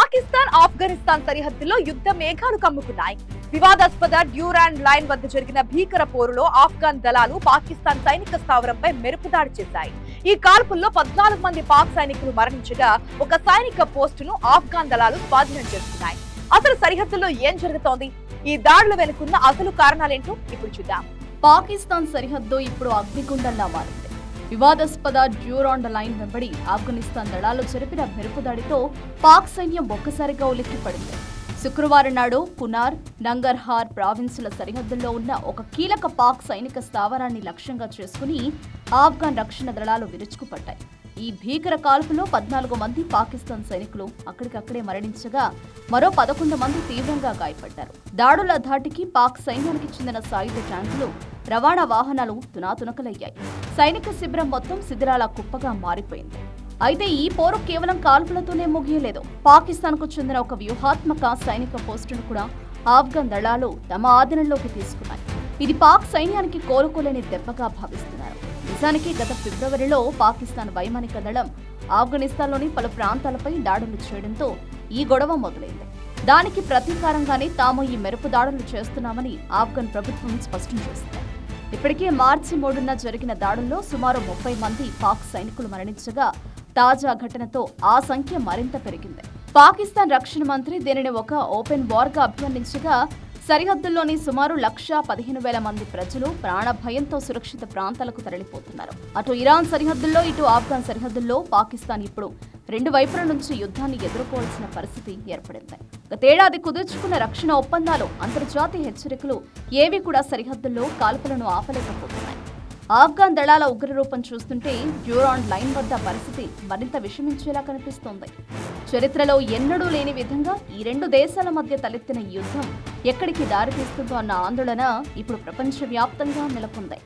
పాకిస్తాన్ ఆఫ్ఘనిస్తాన్ సరిహద్దులో యుద్ధ మేఘాలు కమ్ముకున్నాయి. వివాదాస్పద డ్యూరాండ్ లైన్ వద్ద జరిగిన భీకర పోరులో ఆఫ్ఘన్ దళాలు పాకిస్తాన్ సైనిక స్థావరంపై మెరుపుదాడి చేశాయి. ఈ కాల్పుల్లో 14 మంది పాక్ సైనికులు మరణించగా ఒక సైనిక పోస్టును ఆఫ్ఘన్ దళాలు స్వాధీనం చేసుకున్నాయి. అసలు సరిహద్దులో ఏం జరుగుతోంది? ఈ దాడుల వెనుకున్న అసలు కారణాలేంటో ఇప్పుడు చూద్దాం. పాకిస్తాన్ సరిహద్దు ఇప్పుడు అగ్నిగుండంలా మారింది. వివాదాస్పద డ్యూరాండ్ లైన్ వెంబడి ఆఫ్ఘనిస్తాన్ దళాలు జరిపిన మెరుపుదాడితో పాక్ సైన్యం ఒక్కసారిగా ఉలిక్కిపడింది. శుక్రవారం నాడు కునార్, నంగర్హార్ ప్రావిన్సుల సరిహద్దుల్లో ఉన్న ఒక కీలక పాక్ సైనిక స్థావరాన్ని లక్ష్యంగా చేసుకుని ఆఫ్ఘన్ రక్షణ దళాలు విరుచుకుపడ్డాయి. ఈ భీకర కాల్పులో 14 మంది పాకిస్తాన్ సైనికులు అక్కడికక్కడే మరణించగా మరో 11 మంది తీవ్రంగా గాయపడ్డారు. దాడుల ధాటికి పాక్ సైన్యానికి చెందిన సాయుధ ట్యాంకులు, రవాణా వాహనాలు తునాతునకలయ్యాయి. సైనిక శిబిరం మొత్తం శిథిరాల కుప్పగా మారిపోయింది. అయితే ఈ పోరు కేవలం కాల్పులతోనే ముగియలేదు. పాకిస్తాన్ కు చెందిన ఒక వ్యూహాత్మక సైనిక పోస్టును కూడా ఆఫ్ఘన్ దళాలు తమ ఆధీనంలోకి తీసుకున్నాయి. ఇది పాక్ సైన్యానికి కోలుకోలేని దెబ్బగా భావిస్తున్నారు. నిజానికి గత ఫిబ్రవరిలో పాకిస్తాన్ వైమానిక దళం ఆఫ్ఘనిస్తాన్లోని పలు ప్రాంతాలపై దాడులు చేయడంతో ఈ గొడవ మొదలైంది. దానికి ప్రతీకారంగానే తాము ఈ మెరుపు దాడులు చేస్తున్నామని ఆఫ్ఘన్ ప్రభుత్వం స్పష్టం చేసింది. ఇప్పటికే మార్చి 3న జరిగిన దాడుల్లో సుమారు 30 మంది పాక్ సైనికులు మరణించగా తాజా ఘటనతో ఆ సంఖ్య మరింత పెరిగింది. పాకిస్తాన్ రక్షణ మంత్రి దీనిని ఒక ఓపెన్ వార్ గా అభివర్ణించగా సరిహద్దుల్లోని సుమారు 1,15,000 మంది ప్రజలు ప్రాణ భయంతో సురక్షిత ప్రాంతాలకు తరలిపోతున్నారు. అటు ఇరాన్ సరిహద్దుల్లో, ఇటు ఆఫ్ఘన్ సరిహద్దుల్లో పాకిస్తాన్ ఇప్పుడు 2 వైపుల నుంచి యుద్ధాన్ని ఎదుర్కోవాల్సిన పరిస్థితి ఏర్పడింది. గతేడాది కుదుర్చుకున్న రక్షణ ఒప్పందాలు, అంతర్జాతీయ హెచ్చరికలు ఏవి కూడా సరిహద్దుల్లో కాల్పులను ఆపలేకపోతున్నాయి. ఆఫ్ఘన్ దళాల ఉగ్రరూపం చూస్తుంటే డ్యూరాండ్ లైన్ వద్ద పరిస్థితి మరింత విషమించేలా కనిపిస్తోంది. చరిత్రలో ఎన్నడూ లేని విధంగా ఈ 2 దేశాల మధ్య తలెత్తిన యుద్ధం ఎక్కడికి దారితీస్తుందో అన్న ఆందోళన ఇప్పుడు ప్రపంచవ్యాప్తంగా నెలకొంది.